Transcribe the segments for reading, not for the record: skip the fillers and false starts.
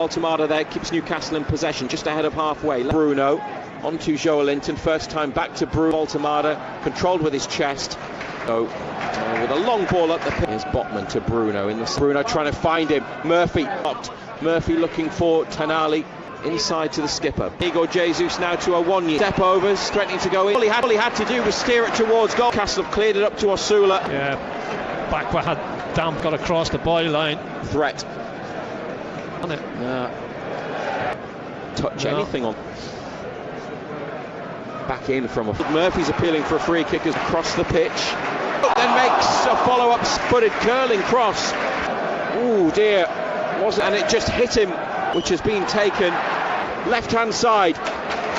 Baltimore there keeps Newcastle in possession just ahead of halfway. Bruno onto Joelinton, first time back to Bruno. Baltimore controlled with his chest. So with a long ball up the pitch. Here's Botman to Bruno in the Bruno trying to find him. Murphy blocked. Murphy looking for Tanali inside to the skipper. Igor Jesus now to Awonyi. Step overs, threatening to go in. All he had to do was steer it towards goal. Castle cleared it up to Osula. Yeah, Bakwa had Damp got across the byline. Threat. On it. Touch anything on. Back in from a. Murphy's appealing for a free kick across the pitch. Then makes a follow-up footed curling cross. Oh dear. And it just hit him, which has been taken. Left-hand side.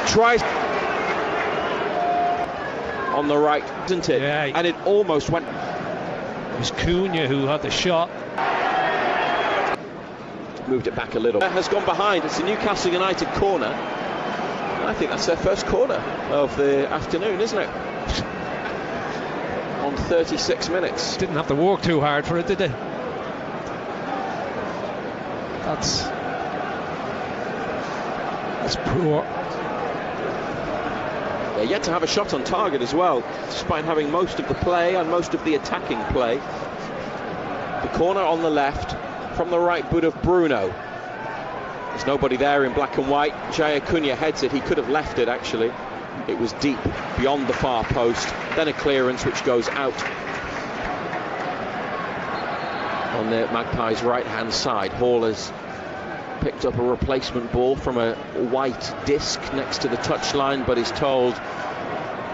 Tries on the right, isn't it? Yeah. And it almost went. It was Cunha who had the shot. Moved it back a little. Has gone behind. It's a Newcastle United corner. I think that's their first corner of the afternoon, isn't it? On 36 minutes. Didn't have to work too hard for it, did they? That's poor. They're yet to have a shot on target as well, despite having most of the play and most of the attacking play. The corner on the left, from the right boot of Bruno. There's nobody there in black and white. Jaya Cunha heads it. He could have left it, actually. It was deep, beyond the far post. Then a clearance which goes out on the Magpies' right-hand side. Hall has picked up a replacement ball from a white disc next to the touchline, but is told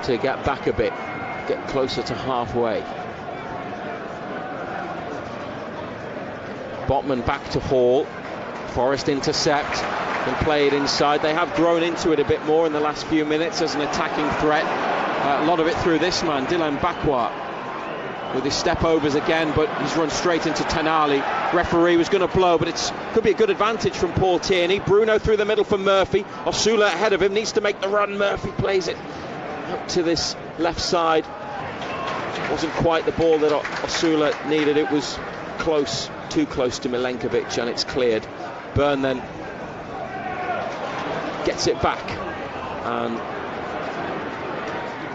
to get back a bit, get closer to halfway. Botman back to Hall. Forrest intercept and play it inside. They have grown into it a bit more in the last few minutes as an attacking threat. A lot of it through this man, Dylan Bakwa, with his step overs again, but he's run straight into Tanali. Referee was going to blow, but it could be a good advantage from Paul Tierney. Bruno through the middle for Murphy. Osula ahead of him, needs to make the run. Murphy plays it up to this left side. Wasn't quite the ball that Osula needed. It was close, too close to Milenkovic, and it's cleared. Byrne then gets it back and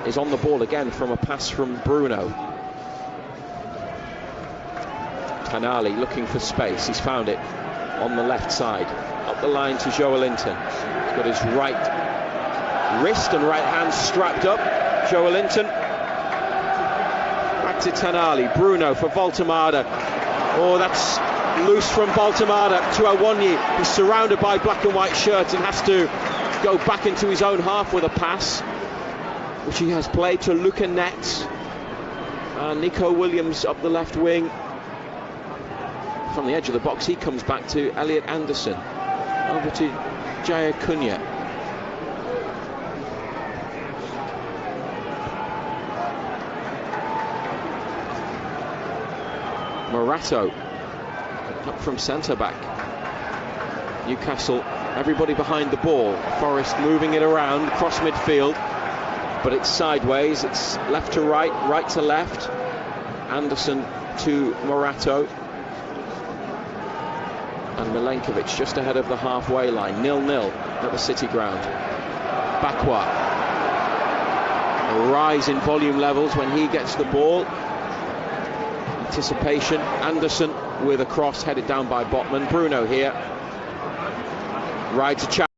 is on the ball again from a pass from Bruno. Tanali looking for space. He's found it on the left side. Up the line to Joelinton. He's got his right wrist and right hand strapped up. Joelinton. Back to Tanali. Bruno for Voltemada. Oh, that's loose from Baltimore to Awonyi. He's surrounded by black and white shirts and has to go back into his own half with a pass, which he has played to Luca Nets. And Nico Williams up the left wing. From the edge of the box, he comes back to Elliot Anderson. Over to Jaya Cunha. Morato up from centre back. Newcastle, everybody behind the ball. Forrest moving it around across midfield, but it's sideways. It's left to right, right to left. Anderson to Morato. And Milenkovic just ahead of the halfway line. 0-0 at the City ground. Bakwa. A rise in volume levels when he gets the ball. Anticipation. Anderson with a cross headed down by Botman. Bruno here. Rides a challenge.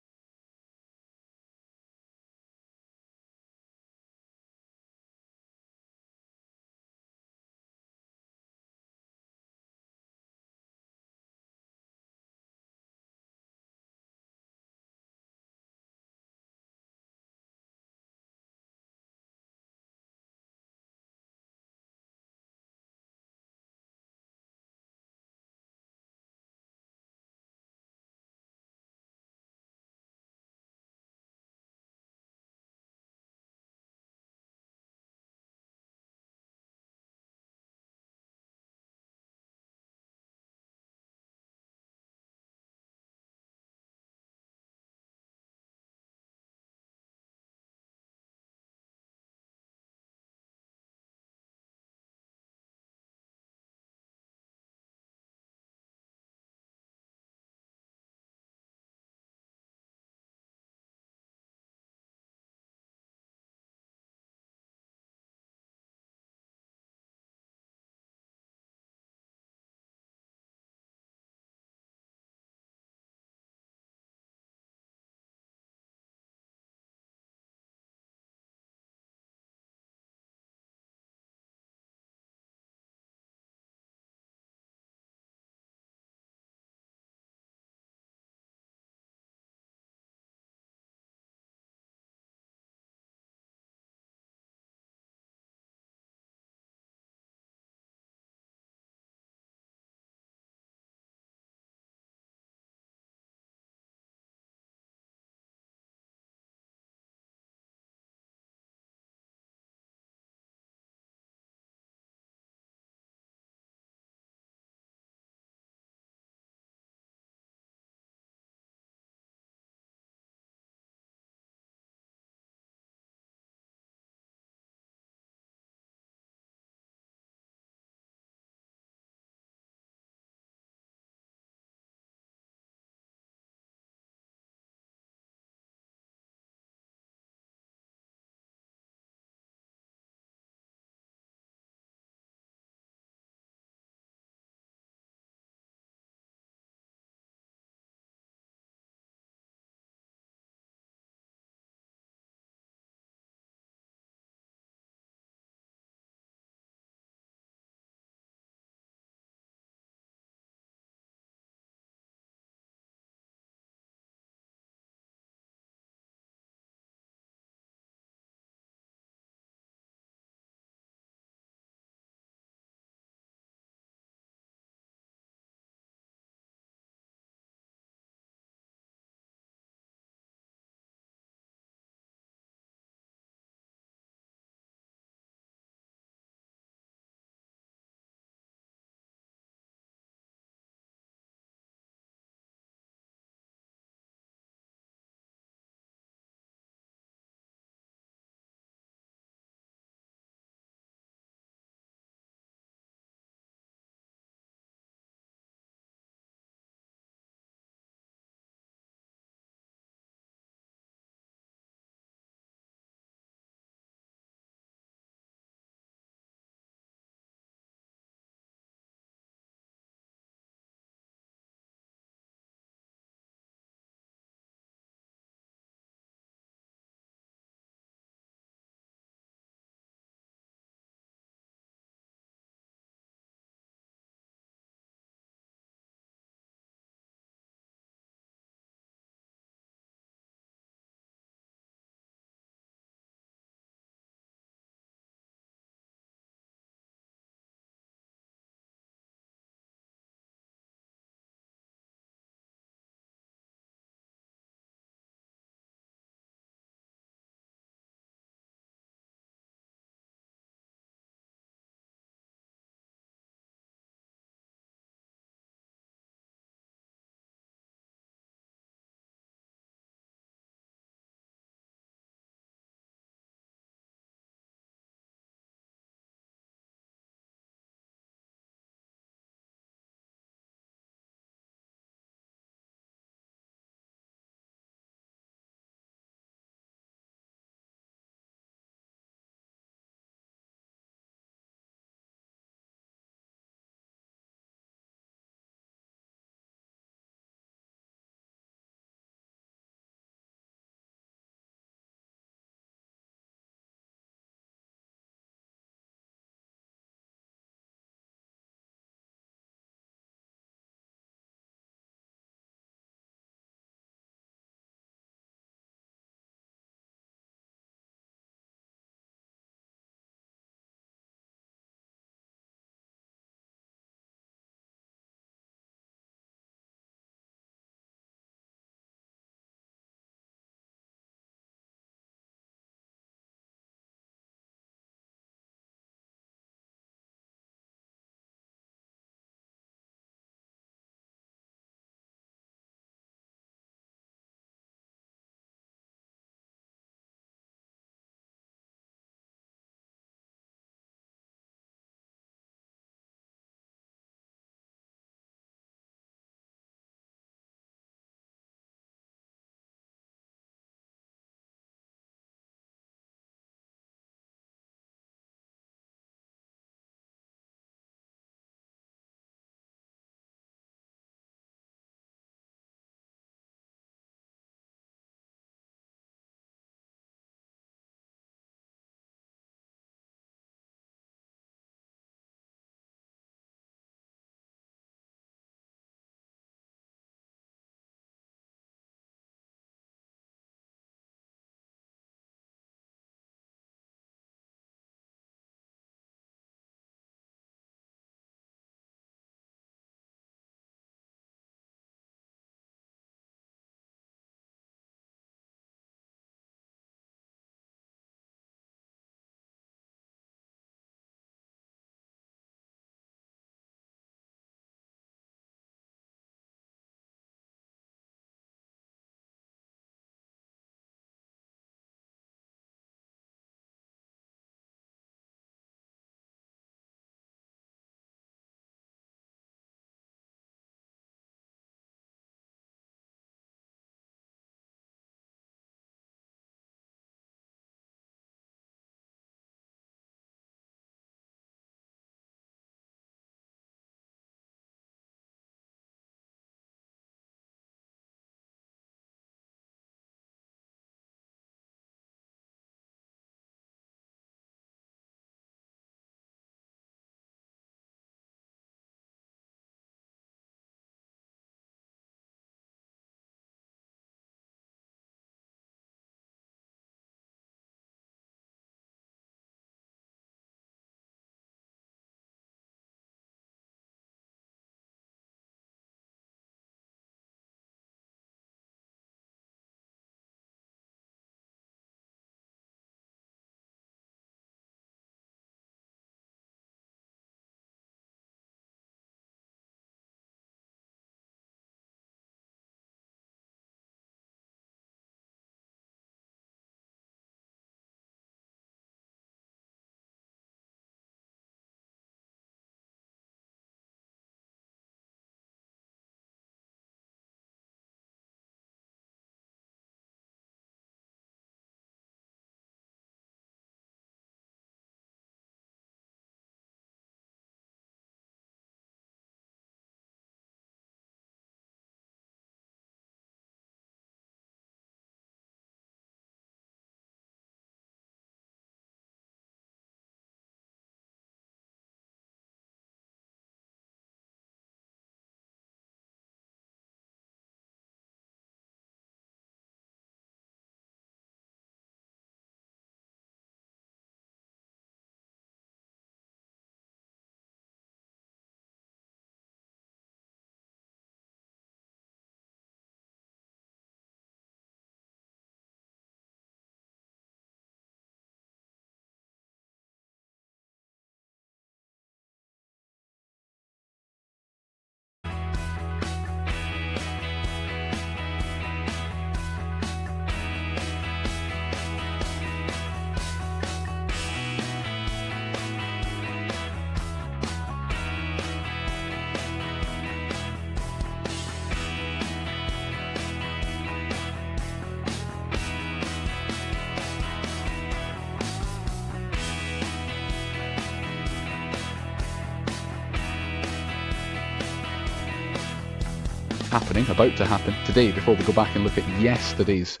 happening, about to happen today, before we go back and look at yesterday's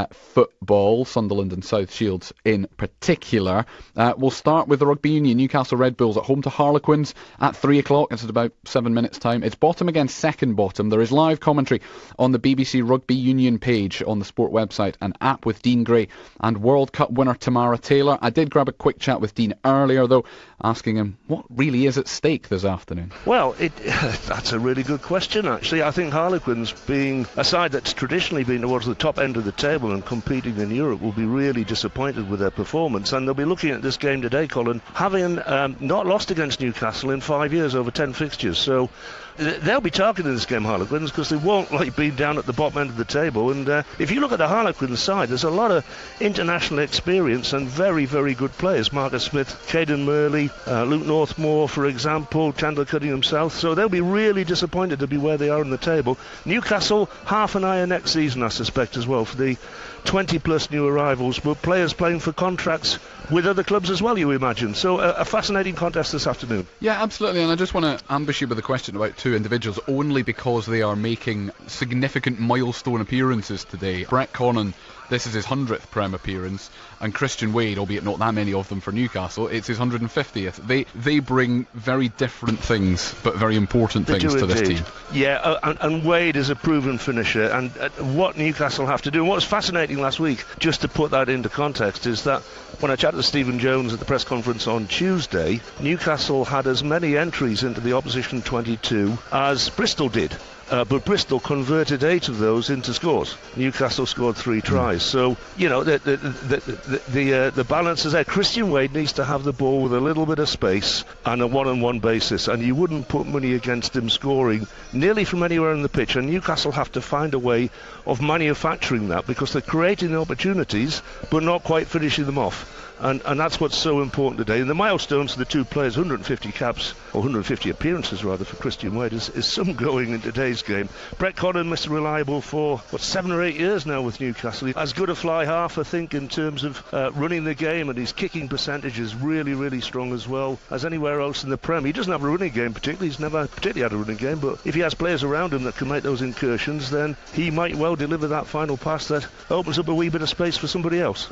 football, Sunderland and South Shields in particular. We'll start with the Rugby Union. Newcastle Red Bulls at home to Harlequins at 3 o'clock. It's at about 7 minutes time. It's bottom against second bottom. There is live commentary on the BBC Rugby Union page on the Sport website and app with Dean Gray and World Cup winner Tamara Taylor. I did grab a quick chat with Dean earlier though, asking him what really is at stake this afternoon. Well, that's a really good question actually. I think Harlequins, being a side that's traditionally been towards the top end of the table and competing in Europe, will be really disappointed with their performance, and they'll be looking at this game today, Colin, having not lost against Newcastle in 5 years over 10 fixtures, so they'll be targeting this game, Harlequins, because they won't be down at the bottom end of the table. And if you look at the Harlequins side, there's a lot of international experience and very, very good players. Marcus Smith, Caden Murley, Luke Northmore, for example, Chandler Cunningham South. So they'll be really disappointed to be where they are in the table. Newcastle, half an eye next season, I suspect, as well, for the 20-plus new arrivals, but players playing for contracts with other clubs as well, you imagine. So a fascinating contest this afternoon. Yeah, absolutely, and I just want to ambush you with a question about two individuals, only because they are making significant milestone appearances today. Brett Connon, this is his 100th Prem appearance, and Christian Wade, albeit not that many of them for Newcastle, it's his 150th. They bring very different things, but very important things to this team. Yeah, and Wade is a proven finisher, and what Newcastle have to do, and what was fascinating last week, just to put that into context, is that when I chatted to Stephen Jones at the press conference on Tuesday, Newcastle had as many entries into the opposition 22 as Bristol did. But Bristol converted 8 of those into scores. Newcastle scored 3 tries. So, you know, the balance is there. Christian Wade needs to have the ball with a little bit of space and a one-on-one basis, and you wouldn't put money against him scoring nearly from anywhere in the pitch. And Newcastle have to find a way of manufacturing that, because they're creating the opportunities but not quite finishing them off. And that's what's so important today. And the milestones for the two players, 150 caps, or 150 appearances rather, for Christian Wade, is some going in today's game. Brett Connon, Mr. Reliable, for 7 or 8 years now with Newcastle. As good a fly half, I think, in terms of running the game, and his kicking percentage is really, really strong as well as anywhere else in the Prem. He doesn't have a running game particularly. He's never particularly had a running game, but if he has players around him that can make those incursions, then he might well deliver that final pass that opens up a wee bit of space for somebody else.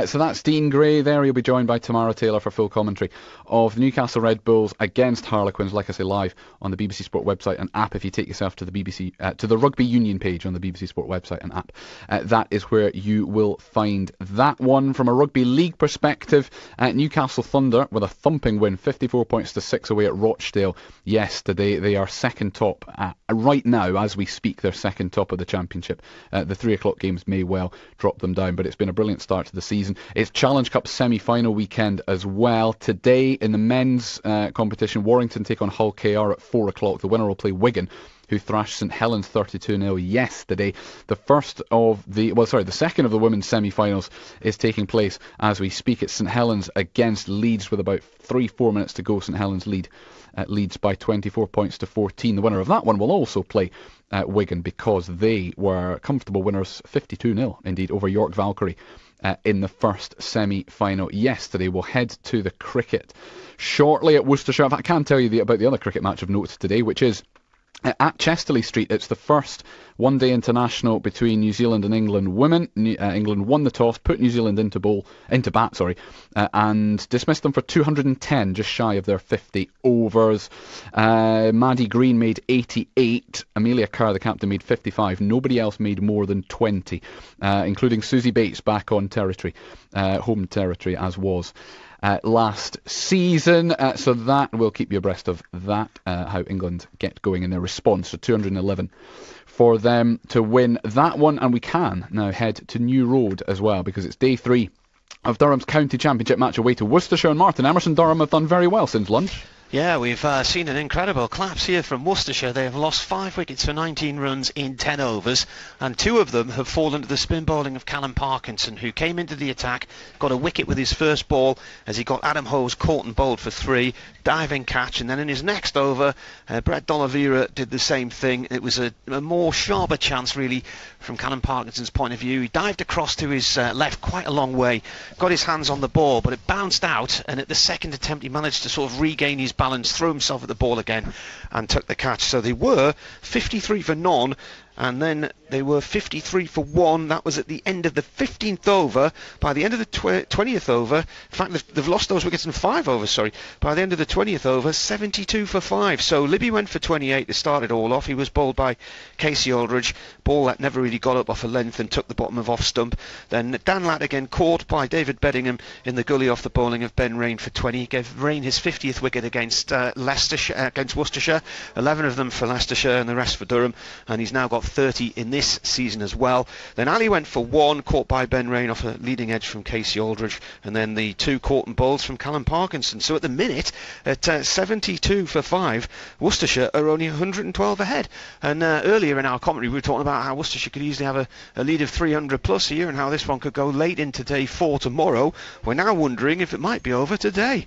So that's Dean Gray there. He'll be joined by Tamara Taylor for full commentary of Newcastle Red Bulls against Harlequins, like I say, live on the BBC Sport website and app. If you take yourself to the BBC, to the Rugby Union page on the BBC Sport website and app, that is where you will find that one. From a rugby league perspective, Newcastle Thunder with a thumping win, 54 points to 6 away at Rochdale yesterday. They are second top right now as we speak. They're second top of the championship. The 3 o'clock games may well drop them down, but it's been a brilliant start to the season. It's Challenge Cup semi-final weekend as well. Today in the men's competition, Warrington take on Hull KR at 4 o'clock. The winner will play Wigan, who thrashed St Helens 32-0 yesterday. The second of the women's semi-finals is taking place as we speak. It's St Helens against Leeds with about 3-4 minutes to go. St Helens lead Leeds by 24 points to 14. The winner of that one will also play Wigan, because they were comfortable winners 52-0 indeed over York Valkyrie in the first semi-final yesterday. We'll head to the cricket shortly at Worcestershire. I can't tell you about the other cricket match of note today, which is at Chesterley Street. It's the first one-day international between New Zealand and England women. England won the toss, put New Zealand into bat, and dismissed them for 210, just shy of their 50 overs. Maddie Green made 88. Amelia Kerr, the captain, made 55. Nobody else made more than 20, including Susie Bates back on territory, home territory, as was last season. So that will keep you abreast of that, how England get going in their response. So 211 for them to win that one. And we can now head to New Road as well, because it's day 3 of Durham's County Championship match away to Worcestershire. And Martin Emerson, Durham have done very well since lunch. Yeah, we've seen an incredible collapse here from Worcestershire. They have lost 5 wickets for 19 runs in 10 overs, and 2 of them have fallen to the spin bowling of Callum Parkinson, who came into the attack, got a wicket with his first ball as he got Adam Hose caught and bowled for 3, diving catch, and then in his next over, Brett D'Oliveira did the same thing. It was a more sharper chance, really, from Callum Parkinson's point of view. He dived across to his left quite a long way, got his hands on the ball, but it bounced out, and at the second attempt he managed to sort of regain his balance, threw himself at the ball again and took the catch. So they were 53 for none, and then they were 53 for 1. That was at the end of the 15th over. By the end of the 20th over, in fact, they've lost those wickets in 5 overs, sorry. By the end of the 20th over, 72 for 5. So Libby went for 28 to start it all off. He was bowled by Casey Aldridge. Ball that never really got up off a length and took the bottom of off stump. Then Dan Latt again caught by David Beddingham in the gully off the bowling of Ben Rain for 20. He gave Rain his 50th wicket against against Worcestershire. 11 of them for Leicestershire and the rest for Durham. And he's now got 30 in this season as well. Then Ali went for 1, caught by Ben Rain off a leading edge from Casey Aldridge, and then the 2 caught and bowls from Callum Parkinson. So at the minute, at 72 for 5, Worcestershire are only 112 ahead. And earlier in our commentary we were talking about how Worcestershire could easily have a lead of 300 plus here, and how this one could go late into day 4 tomorrow. We're now wondering if it might be over today.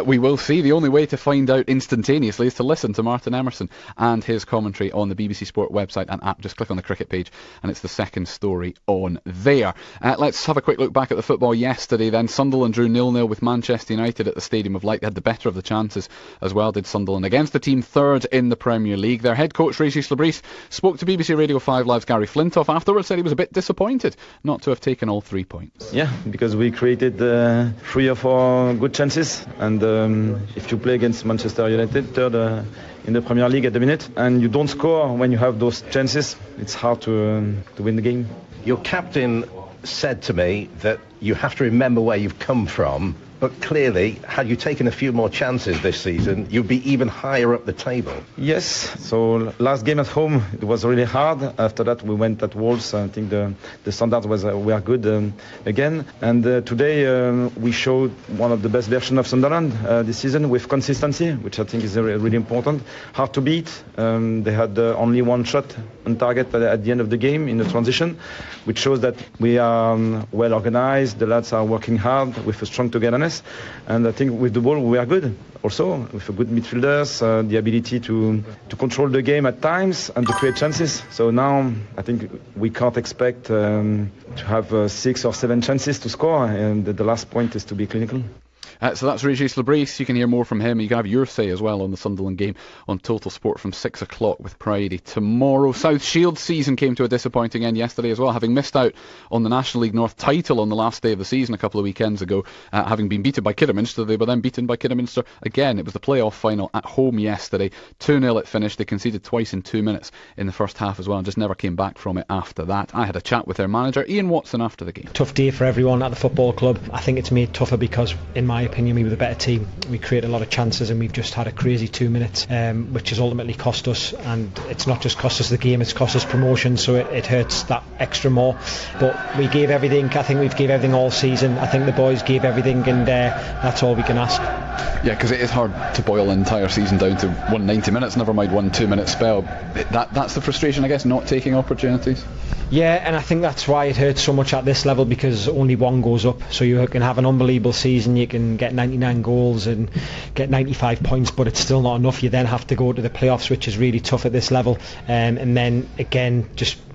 We will see. The only way to find out instantaneously is to listen to Martin Emerson and his commentary on the BBC Sport website and app. Just click on the cricket page and it's the second story on there. Let's have a quick look back at the football yesterday then. Sunderland drew 0-0 with Manchester United at the Stadium of Light. They had the better of the chances as well, did Sunderland, against the team third in the Premier League. Their head coach, Regis Lebris, spoke to BBC Radio 5 Live's Gary Flintoff afterwards, said he was a bit disappointed not to have taken all 3 points. Yeah, because we created 3 or 4 good chances, and if you play against Manchester United, third in the Premier League at the minute, and you don't score when you have those chances, it's hard to win the game. Your captain said to me that you have to remember where you've come from, but clearly, had you taken a few more chances this season, you'd be even higher up the table. Yes, so last game at home, it was really hard. After that, we went at Wolves. I think the standards were good again. And today, we showed one of the best versions of Sunderland this season with consistency, which I think is really important. Hard to beat. They had only 1 shot on target at the end of the game in the transition, which shows that we are well organized. The lads are working hard with a strong togetherness. And I think with the ball we are good also, with a good midfielders, the ability to control the game at times and to create chances. So now I think we can't expect to have 6 or 7 chances to score, and the last point is to be clinical. So that's Regis Lebris. You can hear more from him. You can have your say as well on the Sunderland game on Total Sport from 6 o'clock with Priory tomorrow. South Shields season came to a disappointing end yesterday as well, having missed out on the National League North title on the last day of the season a couple of weekends ago, having been beaten by Kidderminster. They were then beaten by Kidderminster again. It was the playoff final at home yesterday. 2-0 it finished. They conceded twice in 2 minutes in the first half as well and just never came back from it after that. I had a chat with their manager, Ian Watson, after the game. Tough day for everyone at the football club. I think it's made tougher because, in my opinion, we were the better team. We created a lot of chances and we've just had a crazy 2 minutes, which has ultimately cost us, and it's not just cost us the game, it's cost us promotion, so it hurts that extra more. But we gave everything. I think we've gave everything all season. I think the boys gave everything, and that's all we can ask. Yeah, because it is hard to boil an entire season down to 190 minutes, never mind 1 2-minute spell. That's the frustration, I guess, not taking opportunities. Yeah, and I think that's why it hurts so much at this level, because only one goes up. So you can have an unbelievable season, you can get 99 goals and get 95 points, but it's still not enough. You then have to go to the playoffs, which is really tough at this level. And then again,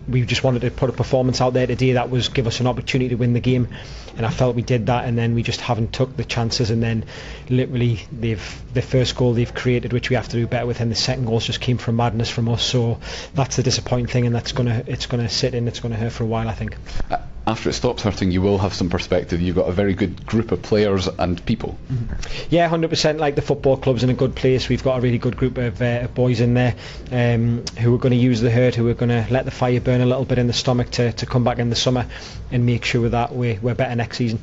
we just wanted to put a performance out there today that was give us an opportunity to win the game, and I felt we did that, and then we just haven't took the chances, and then literally the first goal they've created, which we have to do better with, and the second goal just came from madness from us. So that's the disappointing thing, and it's gonna sit in, it's gonna hurt for a while, I think. After it stops hurting, you will have some perspective. You've got a very good group of players and people. Yeah, 100%. Like the football club's in a good place. We've got a really good group of boys in there who are going to use the hurt, who are going to let the fire burn a little bit in the stomach to come back in the summer and make sure that we're better next season.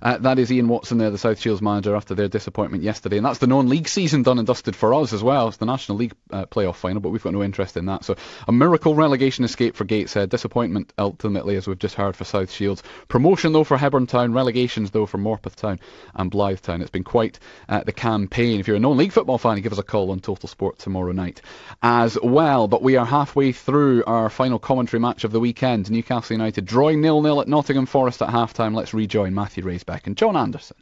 That is Ian Watson there, the South Shields manager, after their disappointment yesterday. And that's the non-league season done and dusted for us as well. It's the National League playoff final, but we've got no interest in that. So a miracle relegation escape for Gateshead. Disappointment ultimately, as we've just heard, for South Shields. Promotion though for Hebburn Town. Relegations though for Morpeth Town and Blythe Town. It's been quite the campaign. If you're a non-league football fan, you give us a call on Total Sport tomorrow night as well. But we are halfway through our final commentary match of the weekend. Newcastle United drawing 0-0 at Nottingham Forest at half-time. Let's rejoin Matthew Raisbeck and John Anderson.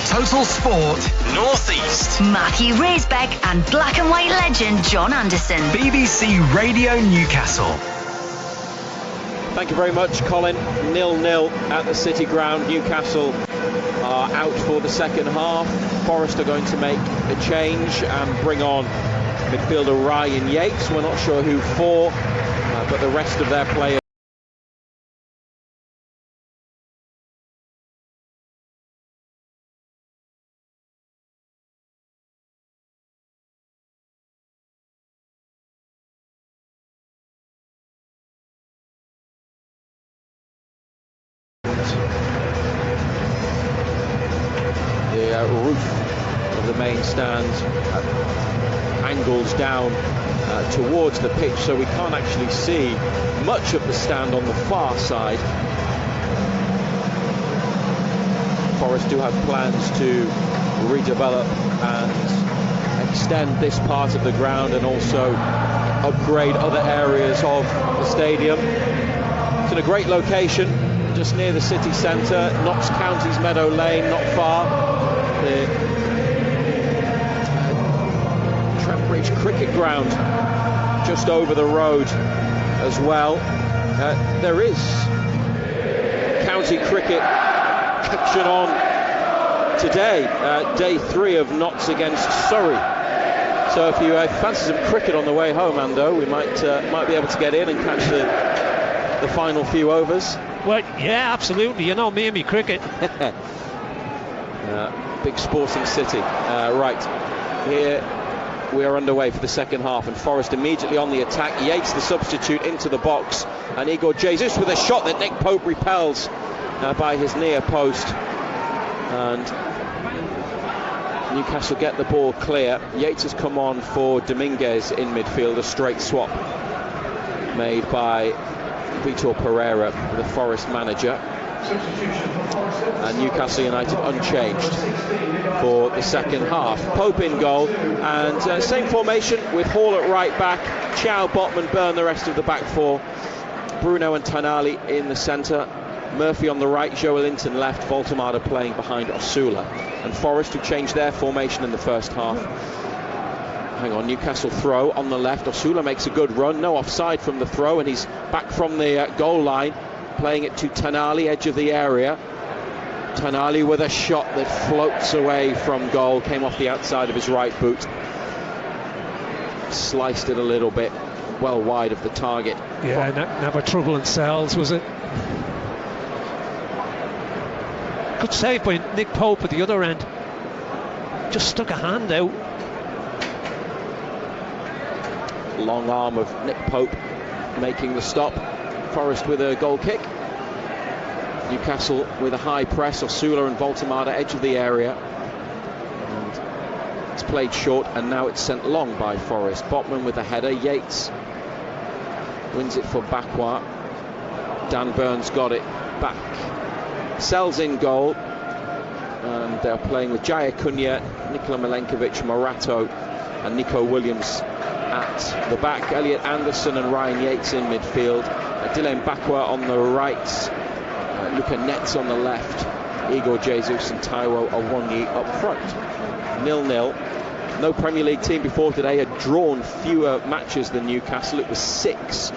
Total Sport North East. Matthew Raisbeck and black and white legend John Anderson. BBC Radio Newcastle. Thank you very much, Colin. 0-0 at the City Ground. Newcastle are out for the second half. Forest are going to make a change and bring on midfielder Ryan Yates. We're not sure who for, but the rest of their players. The roof of the main stand angles down towards the pitch, so we can't actually see much of the stand on the far side. Forest do have plans to redevelop and extend this part of the ground and also upgrade other areas of the stadium. It's in a great location, just near the city centre, Notts County's Meadow Lane, not far. The Trent Cricket Ground just over the road as well. There is county cricket action on today, day 3 of Notts against Surrey. So if you fancy some cricket on the way home, Ando, we might be able to get in and catch the final few overs. Well, yeah, absolutely. You know me and me cricket. Big sporting city. Right, here we are underway for the second half, and Forest immediately on the attack. Yates, the substitute, into the box, and Igor Jesus with a shot that Nick Pope repels by his near post, and Newcastle get the ball clear. Yates has come on for Dominguez in midfield, a straight swap made by Vitor Pereira, the Forest manager. And Newcastle United unchanged for the second half. Pope in goal, and same formation with Hall at right back, Chow, Botman, Byrne the rest of the back four, Bruno and Tonali in the centre, Murphy on the right, Joelinton left, Voltemada playing behind Osula. And Forest, who changed their formation in the first half. Hang on, Newcastle throw on the left. Osula makes a good run, no offside from the throw, and he's back from the goal line, playing it to Tonali, edge of the area. Tonali with a shot that floats away from goal, came off the outside of his right boot. Sliced it a little bit, well wide of the target. Yeah, never trouble in cells, was it? Good save by Nick Pope at the other end. Just stuck a hand out. Long arm of Nick Pope making the stop. Forest with a goal kick. Newcastle with a high press. Osula and Voltemada edge of the area. And it's played short, and now it's sent long by Forest. Botman with a header. Yates wins it for Bakwa. Dan Burns got it back. Sells in goal. And they're playing with Jaya Cunha, Nikola Milenkovic, Morato, and Nico Williams at the back. Elliot Anderson and Ryan Yates in midfield. Dylan Bakwa on the right. Luca Netz on the left. Igor Jesus and Taiwo Awonyi up front. 0-0. No Premier League team before today had drawn fewer matches than Newcastle. It was 6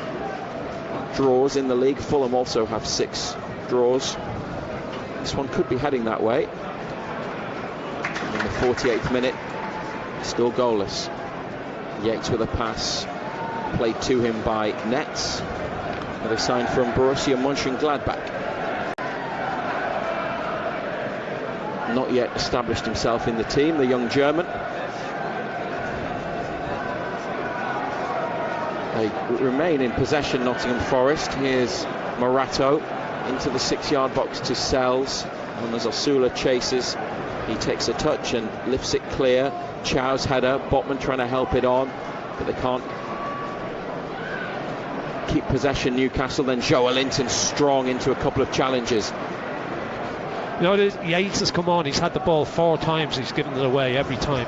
draws in the league. Fulham also have 6 draws. This one could be heading that way. In the 48th minute, still goalless. Yates with a pass played to him by Netz. Another sign from Borussia Mönchengladbach. Not yet established himself in the team, the young German. They remain in possession, Nottingham Forest. Here's Morato into the 6-yard box to Sells, and as Osula chases, he takes a touch and lifts it clear. Chow's header, Botman trying to help it on, but they can't keep possession, Newcastle. Then Joelinton strong into a couple of challenges. You know, Yates has come on, he's had the ball 4 times, he's given it away every time.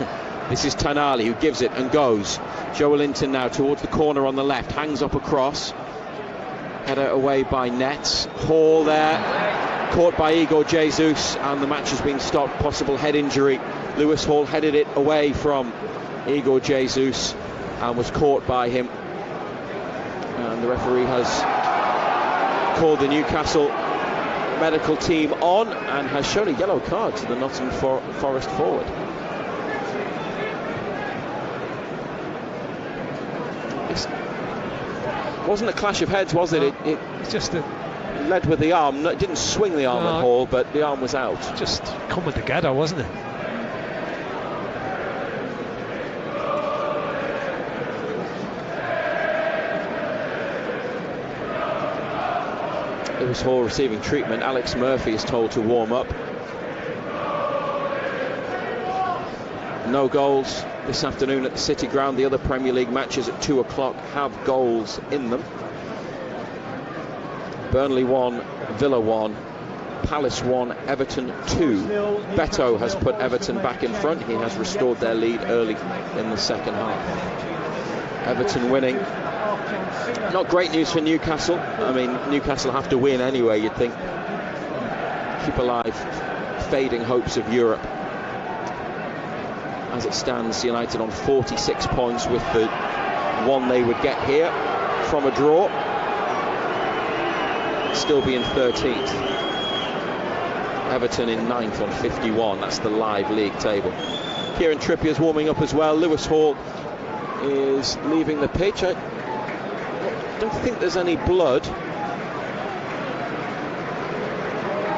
This is Tonali who gives it and goes. Joelinton now towards the corner on the left, hangs up across. Header away by Netz. Hall there, caught by Igor Jesus, and the match has been stopped. Possible head injury. Lewis Hall headed it away from Igor Jesus and was caught by him. And the referee has called the Newcastle medical team on and has shown a yellow card to the Nottingham Forest forward. It wasn't a clash of heads, was it? It just led with the arm. No, it didn't swing the arm at Hall, but the arm was out. Just coming together, wasn't it? Lewis Hall receiving treatment. Alex Murphy is told to warm up. No goals this afternoon at the City Ground. The other Premier League matches at 2 o'clock have goals in them. Burnley 1, Villa 1, Palace 1, Everton 2. Beto has put Everton back in front. He has restored their lead early in the second half. Everton winning. Not great news for Newcastle. I mean, Newcastle have to win anyway, you'd think. Keep alive fading hopes of Europe. As it stands, United on 46 points with the one they would get here from a draw. Still be in 13th. Everton in 9th on 51. That's the live league table. Kieran Trippier's warming up as well. Lewis Hall is leaving the pitch. I don't think there's any blood.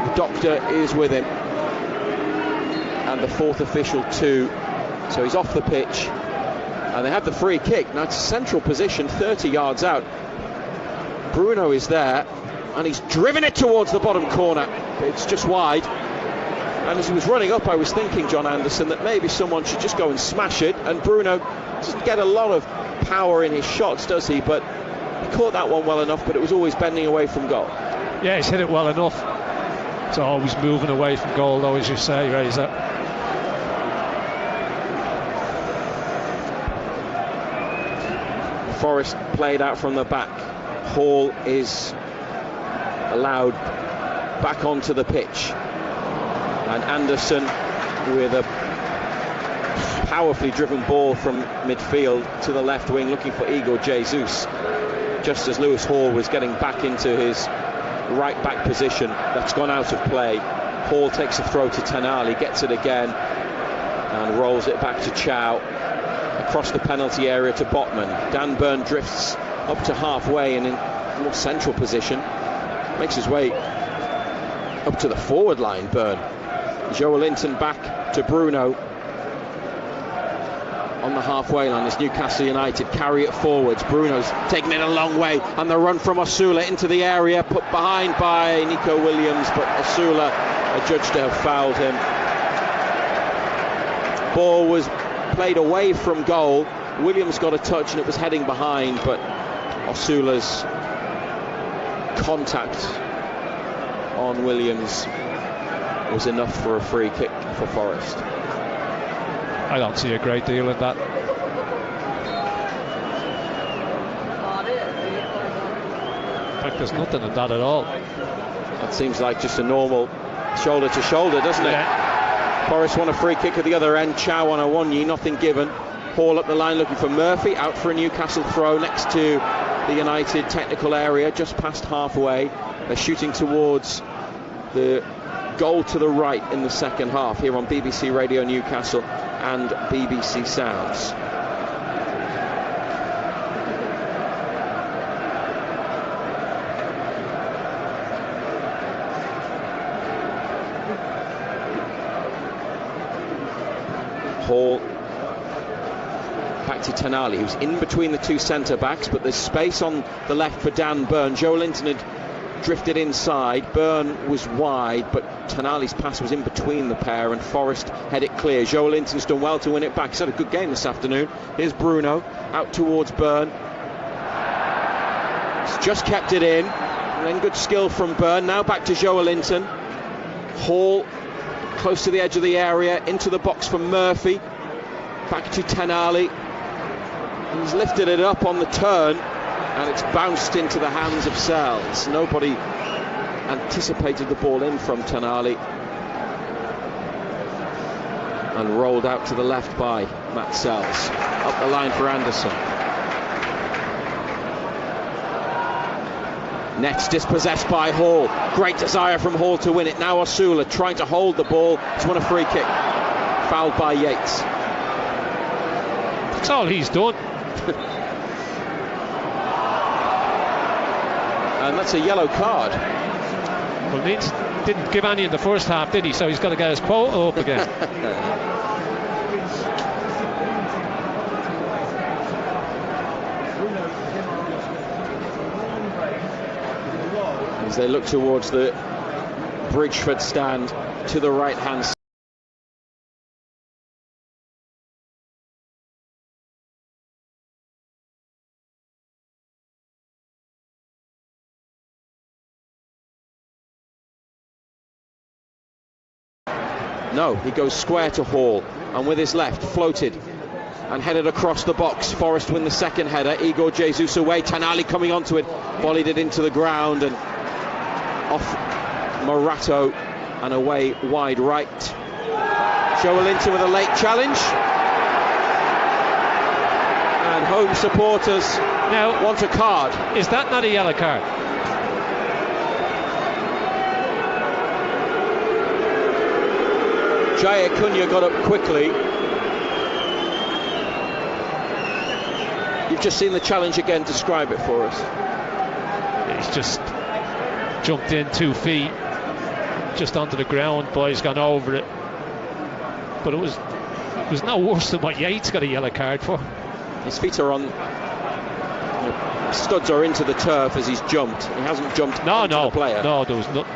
The doctor is with him. And the fourth official too. So he's off the pitch. And they have the free kick. Now it's a central position, 30 yards out. Bruno is there. And he's driven it towards the bottom corner. It's just wide. And as he was running up, I was thinking, John Anderson, that maybe someone should just go and smash it. And Bruno doesn't get a lot of power in his shots, does he? But he caught that one well enough, but it was always bending away from goal. Yeah, he's hit it well enough. It's always moving away from goal, though, as you say, Razor. Forest played out from the back. Hall is allowed back onto the pitch. And Anderson with a powerfully driven ball from midfield to the left wing, looking for Igor Jesus, just as Lewis Hall was getting back into his right back position. That's gone out of play. Hall takes a throw to Tenali, gets it again and rolls it back to Chow across the penalty area to Botman. Dan Burn drifts up to halfway and in a more central position, makes his way up to the forward line. Burn. Joelinton back to Bruno on the halfway line as Newcastle United carry it forwards. Bruno's taking it a long way, and the run from Osula into the area, put behind by Nico Williams, but Osula adjudged to have fouled him. Ball was played away from goal. Williams got a touch and it was heading behind, but Osula's contact on Williams was enough for a free kick for Forest. I don't see a great deal in that. In fact, there's nothing in that at all. That seems like just a normal shoulder to shoulder, doesn't it? Yeah. Forest won a free kick at the other end. Chow on a 1-0, nothing given. Hall up the line looking for Murphy, out for a Newcastle throw next to the United technical area, just past halfway. They're shooting towards the goal to the right in the second half here on BBC Radio Newcastle and BBC Sounds. Hall back to Tenali, who's in between the two centre backs, but there's space on the left for Dan Burn. Joelinton had drifted inside. Burn was wide, but Tenali's pass was in between the pair, and Forest had it clear. Joelinton's done well to win it back. He's had a good game this afternoon. Here's Bruno out towards Burn. He's just kept it in, and then good skill from Burn. Now back to Joelinton. Hall close to the edge of the area, into the box for Murphy. Back to Tenali. He's lifted it up on the turn, and it's bounced into the hands of Sells. Nobody anticipated the ball in from Tenali, and rolled out to the left by Matt Sells. Up the line for Anderson. Nets dispossessed by Hall. Great desire from Hall to win it. Now Osula trying to hold the ball. It's won a free kick. Fouled by Yates. That's all he's done. And that's a yellow card. Well, Leeds didn't give any in the first half, did he? So he's got to get his quota up again. As they look towards the Bridgeford stand to the right hand side. No, he goes square to Hall, and with his left, floated and headed across the box. Forest win the second header. Igor Jesus away. Tanali coming onto it, volleyed it into the ground and off Morato and away wide right. Joelinton with a late challenge. And home supporters now want a card. Is that not a yellow card? Jaya Cunha got up quickly. You've just seen the challenge again. Describe it for us. He's just jumped in 2 feet, just onto the ground. Boy's gone over it. But it was no worse than what Yates got a yellow card for. His feet are on. Studs are into the turf as he's jumped. He hasn't jumped onto the player. No, there was not.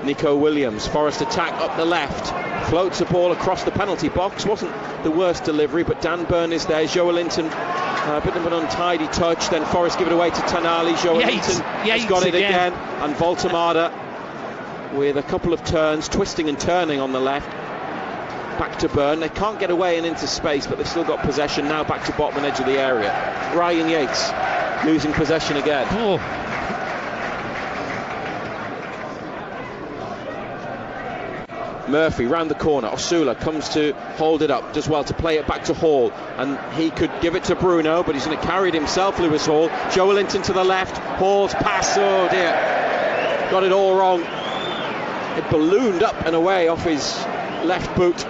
Nico Williams, Forest attack up the left, floats the ball across the penalty box. Wasn't the worst delivery, but Dan Byrne is there. Joelinton, a bit of an untidy touch, then Forest give it away to Tanali. Joelinton has got it again, and Voltemada with a couple of turns, twisting and turning on the left. Back to Byrne. They can't get away and into space, but they've still got possession. Now back to bottom edge of the area. Ryan Yates losing possession again. Oh. Murphy round the corner. Osula comes to hold it up, does well to play it back to Hall, and he could give it to Bruno, but he's going to carry it himself. Lewis Hall. Joelinton to the left. Hall's pass. Oh dear, got it all wrong. It ballooned up and away off his left boot.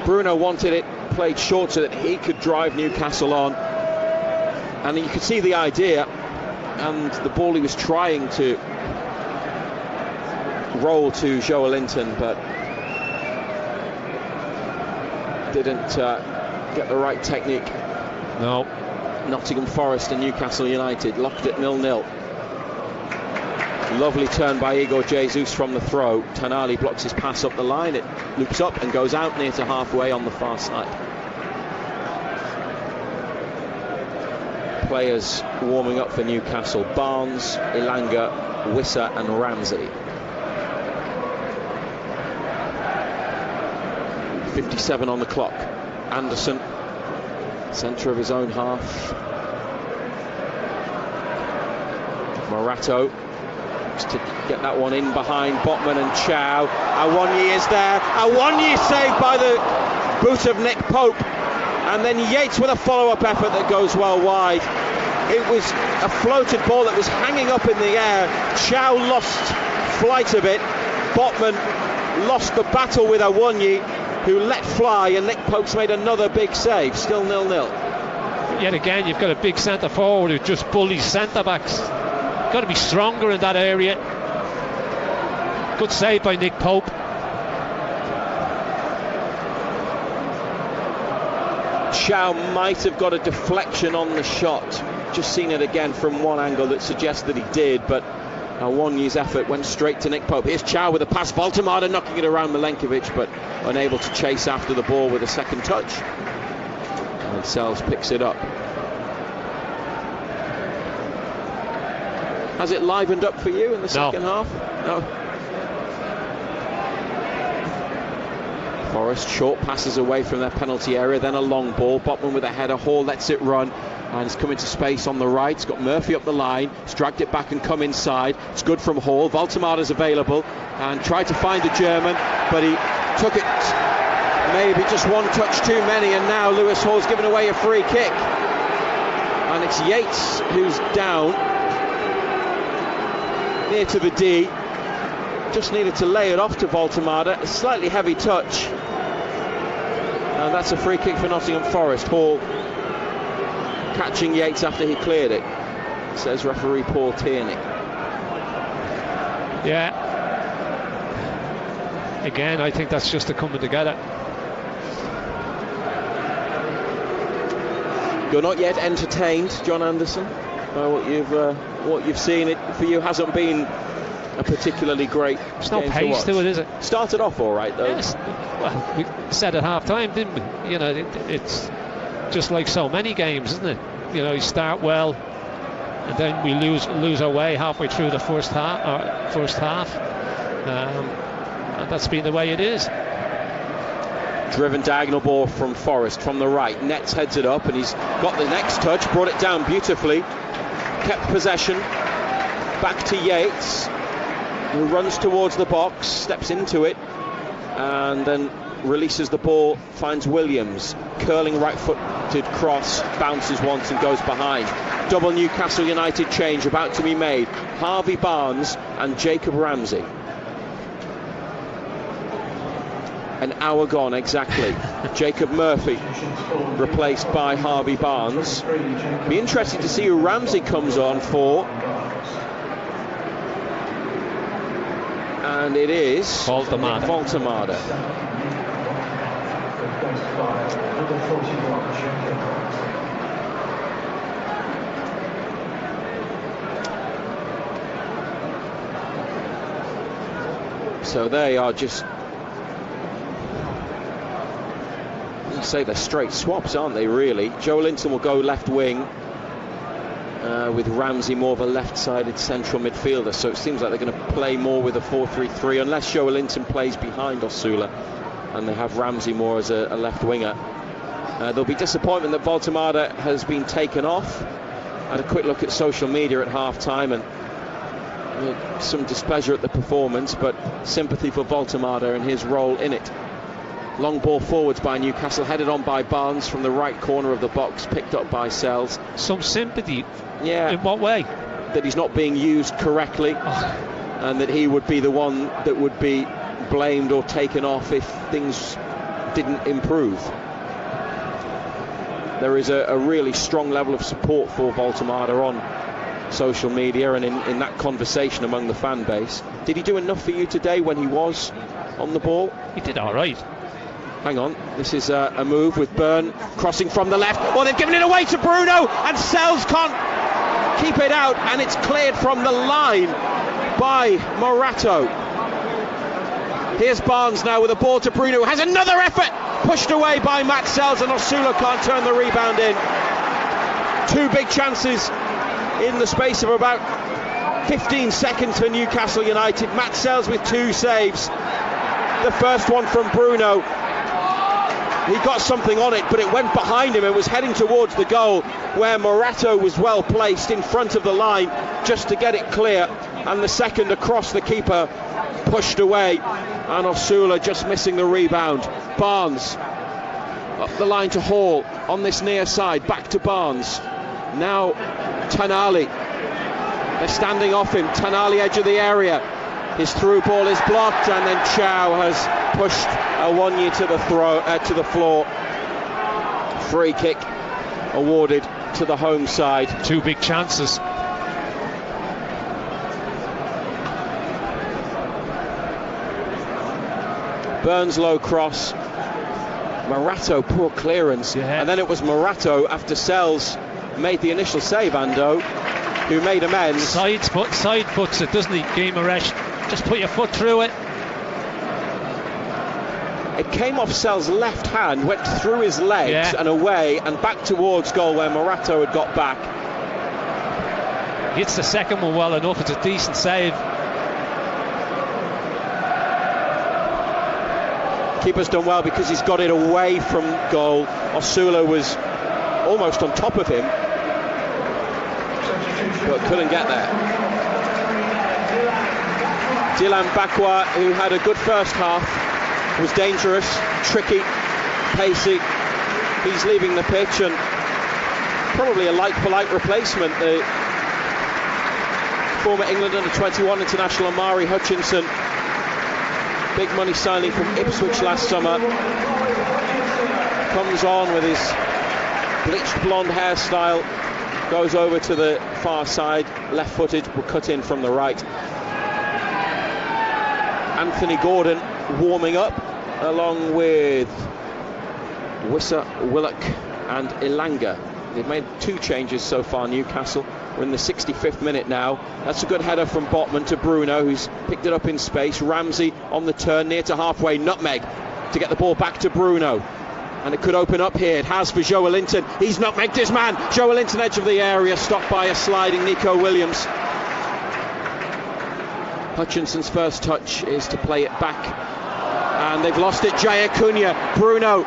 Bruno wanted it played short so that he could drive Newcastle on, and you could see the idea, and the ball he was trying to roll to Joelinton, but didn't get the right technique. No. Nottingham Forest and Newcastle United locked at 0-0. Lovely turn by Igor Jesus from the throw. Tanali blocks his pass up the line. It loops up and goes out near to halfway on the far side. Players warming up for Newcastle: Barnes, Ilanga, Wissa and Ramsey. 57 on the clock. Anderson, centre of his own half. Morato to get that one in behind Botman and Chow. Awonyi is there. Awonyi saved by the boot of Nick Pope, and then Yates with a follow-up effort that goes well wide. It was a floated ball that was hanging up in the air. Chow lost flight of it. Botman lost the battle with Awonyi, who let fly, and Nick Pope's made another big save. Still 0-0. Yet again, you've got a big centre forward who just bullies centre backs. Got to be stronger in that area. Good save by Nick Pope. Chow might have got a deflection on the shot. Just seen it again from one angle that suggests that he did, but Awonyi's effort went straight to Nick Pope. Here's Chow with a pass. Voltemada knocking it around Milenkovic, but unable to chase after the ball with a second touch. And Sells picks it up. Has it livened up for you in the second half? No. Forest short passes away from their penalty area, then a long ball. Botman with a header. Hall lets it run, and it's come into space on the right. It's got Murphy up the line. It's dragged it back and come inside. It's good from Hall. Voltemada's available and tried to find the German, but he took it maybe just one touch too many, and now Lewis Hall's given away a free kick. And it's Yates who's down. near to the D. Just needed to lay it off to Voltemade. A slightly heavy touch. And that's a free kick for Nottingham Forest. Hall catching Yates after he cleared it, says referee Paul Tierney. Yeah. Again, I think that's just a coming together. You're not yet entertained, John Anderson, by what you've seen. It for you hasn't been a particularly great. There's no pace to it, is it? Started off all right though. Yes. Well, we said at half time, didn't we? You know, it's just like so many games, isn't it? You know, you start well, and then we lose our way halfway through the first half. And that's been the way it is. Driven diagonal ball from Forest from the right. Nets heads it up, and he's got the next touch, brought it down beautifully, kept possession. Back to Yates, who runs towards the box, steps into it, and then releases the ball, finds Williams, curling right-footed cross, bounces once and goes behind. Double Newcastle United change about to be made. Harvey Barnes and Jacob Ramsey. An hour gone exactly. Jacob Murphy replaced by Harvey Barnes. Be interesting to see who Ramsey comes on for. And it is Voltemade. So they are just, I'd say they're straight swaps, aren't they, really? Joe Linton will go left wing, with Ramsey more of a left-sided central midfielder, so it seems like they're going to play more with a 4-3-3 unless Joe Linton plays behind Osula and they have Ramsey more as a left winger. There'll be disappointment that Voltemade has been taken off. I had a quick look at social media at half-time, and some displeasure at the performance, but sympathy for Voltemade and his role in it. Long ball forwards by Newcastle, headed on by Barnes from the right corner of the box, picked up by Sells. Some sympathy? Yeah. In what way? That he's not being used correctly, and that he would be the one that would be blamed or taken off if things didn't improve. There is a really strong level of support for Voltemade on social media and in that conversation among the fan base. Did he do enough for you today when he was on the ball? He did all right. Hang on, this is a move with Byrne crossing from the left. Oh, they've given it away to Bruno, and Sells can't keep it out, and it's cleared from the line by Morato. Here's Barnes now with a ball to Bruno, has another effort, pushed away by Matt Sells, and Osula can't turn the rebound in. Two big chances in the space of about 15 seconds for Newcastle United. Matt Sells with two saves. The first one from Bruno, he got something on it, but it went behind him. It was heading towards the goal, where Morato was well placed in front of the line just to get it clear. And the second across the keeper, pushed away, and Osula just missing the rebound. Barnes up the line to Hall on this near side, back to Barnes. Now Tanali, they're standing off him. Tanali edge of the area. His through ball is blocked, and then Chow has pushed Awonyi to the floor. Free kick awarded to the home side. Two big chances. Burns low cross. Morato, poor clearance. Yeah. And then it was Morato after Sells made the initial save, Ando, who made amends. Side puts it, doesn't he, Guimaraes? Just put your foot through it. It came off Sells' left hand, went through his legs and away and back towards goal where Morato had got back. Hits the second one well enough, it's a decent save. Keeper's done well because he's got it away from goal. Osula was almost on top of him, but couldn't get there. Dylan Bakwa, who had a good first half, was dangerous, tricky, pacey. He's leaving the pitch, and probably a like-for-like replacement. The former England under-21 international Amari Hutchinson. Big money signing from Ipswich last summer. Comes on with his bleached blonde hairstyle, goes over to the far side, left-footed, will cut in from the right. Anthony Gordon warming up, along with Wissa, Willock and Ilanga. They've made 2 changes so far, Newcastle. We're in the 65th minute now. That's a good header from Botman to Bruno, who's picked it up in space. Ramsey on the turn, near to halfway. Nutmeg to get the ball back to Bruno. And it could open up here. It has for Joelinton. He's nutmegged his man. Joelinton, edge of the area, stopped by a sliding Nico Williams. Hutchinson's first touch is to play it back. And they've lost it. Jay Acuna. Bruno.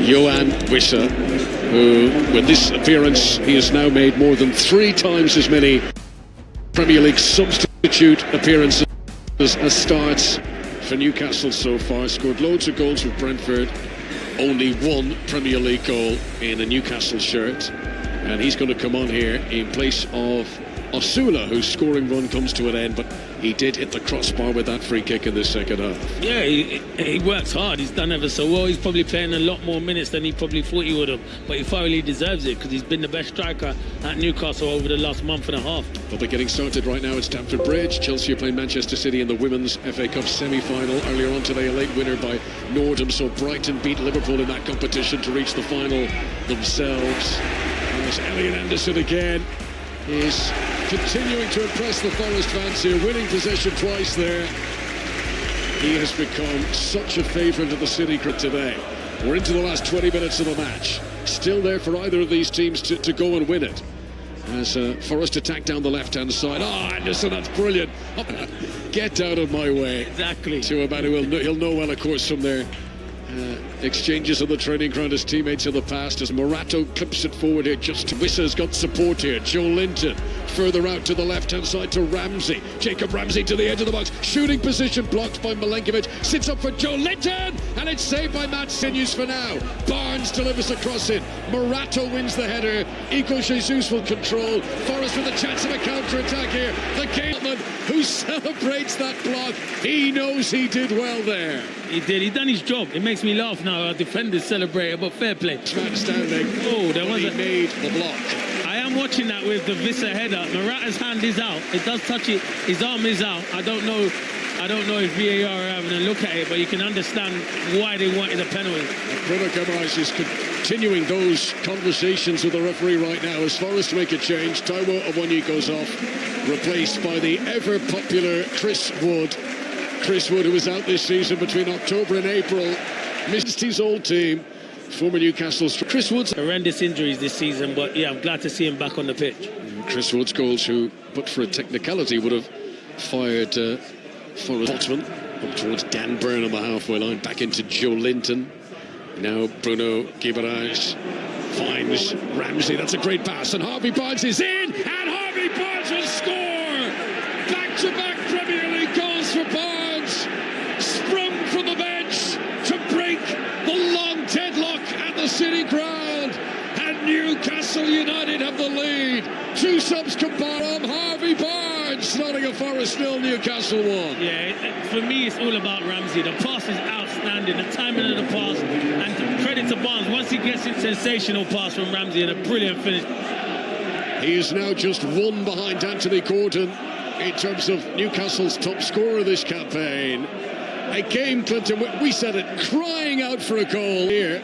Johan Wissa, who, with this appearance, he has now made more than 3 times as many Premier League substitute appearances as starts for Newcastle so far. Scored loads of goals with Brentford, only 1 Premier League goal in a Newcastle shirt, and he's going to come on here in place of Osula, whose scoring run comes to an end, but he did hit the crossbar with that free kick in the second half. Yeah, he works hard. He's done ever so well. He's probably playing a lot more minutes than he probably thought he would have, but he thoroughly deserves it because he's been the best striker at Newcastle over the last month and a half. They'll be getting started right now at Stamford Bridge. Chelsea are playing Manchester City in the Women's FA Cup semi-final. Earlier on today, a late winner by Nordham, so Brighton beat Liverpool in that competition to reach the final themselves. There's Elliot Anderson again. Is continuing to impress the Forest fans here, winning possession twice there. He has become such a favourite of the City group today. We're into the last 20 minutes of the match. Still there for either of these teams to go and win it. As Forest attack down the left-hand side. Oh, Anderson, that's brilliant. Get out of my way. Exactly. To a man who he'll know well, of course, from there. Exchanges on the training ground as teammates in the past, as Morato clips it forward here. Just Wissa's got support here. Joe Linton further out to the left hand side to Ramsey. Jacob Ramsey to the edge of the box, shooting position blocked by Milenkovic, sits up for Joe Linton, and it's saved by Matt Sinews for now. Barnes delivers the cross in. Morato wins the header. Ico Jesus will control. Forrest with a chance of a counter attack here. The Gateman who celebrates that block. He knows he did well there. He did. He done his job. It makes me laugh now. Our defenders celebrated, but fair play. Outstanding. Oh, there was made the block. I am watching that with the Wissa header. Morata's hand is out. It does touch it. His arm is out. I don't know if VAR are having a look at it, but you can understand why they wanted a penalty. Bruno Guimaraes is continuing those conversations with the referee right now as Forest make a change. Taiwo Awoniyi goes off, replaced by the ever-popular Chris Wood. Chris Wood, who was out this season between October and April, missed his old team, former Newcastle. Chris Wood's horrendous injuries this season, but yeah, I'm glad to see him back on the pitch. Chris Wood's goals, who, but for a technicality, would have fired for a Boltzmann up towards Dan Byrne on the halfway line, back into Joe Linton. Now Bruno Guimaraes finds Ramsey. That's a great pass, and Harvey Barnes is in, and Harvey Barnes will score! Back-to-back Premier League goals for Barnes, sprung from the bench to break the long deadlock at the City ground, and Newcastle United have the lead. 2 subs combined. Harvey Barnes, Nottingham Forest 0, Newcastle 1. Yeah, for me it's all about Ramsey. The pass is outstanding, the timing of the pass, and credit to Barnes. Once he gets it, sensational pass from Ramsey and a brilliant finish. He is now just 1 behind Anthony Gordon in terms of Newcastle's top scorer this campaign. A game, Clinton, we said it, crying out for a goal here.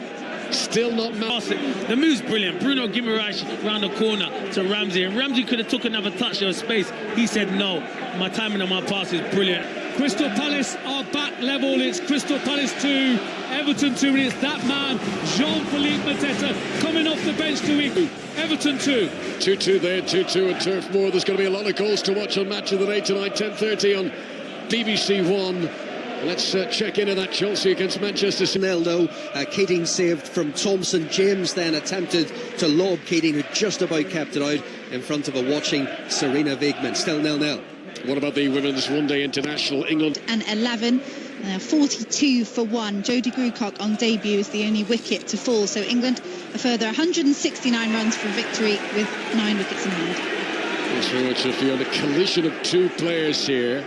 Still not massive. The move's brilliant. Bruno Guimaraes round the corner to Ramsey, and Ramsey could have took another touch of space. He said no. My timing on my pass is brilliant. Crystal Palace are back level. It's Crystal Palace 2, Everton 2, and it's that man, Jean-Philippe Mateta, coming off the bench to equal. Everton 2. 2-2 there, 2-2 at Turf Moor. There's going to be a lot of goals to watch on Match of the Day tonight, 10:30 on BBC One. Let's check in on that Chelsea against Manchester City. Ronaldo, Keating saved from Thompson. James then attempted to lob Keating, who just about kept it out in front of a watching Serena Wigman. Still 0-0. What about the Women's One Day International? England and 11, 42 for 1. Jodie Grucock on debut is the only wicket to fall. So England a further 169 runs for victory with 9 wickets in hand. Thanks very much, Fiona. Collision of 2 players here,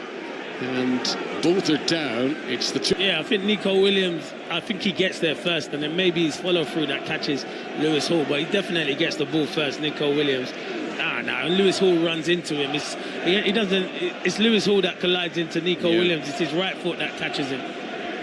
and both are down. It's the 2. Yeah, I think Nico Williams, I think he gets there first, and then maybe his follow-through that catches Lewis Hall, but he definitely gets the ball first, Nico Williams. And Lewis Hall runs into him. It's Lewis Hall that collides into Nico Williams. It's his right foot that catches him.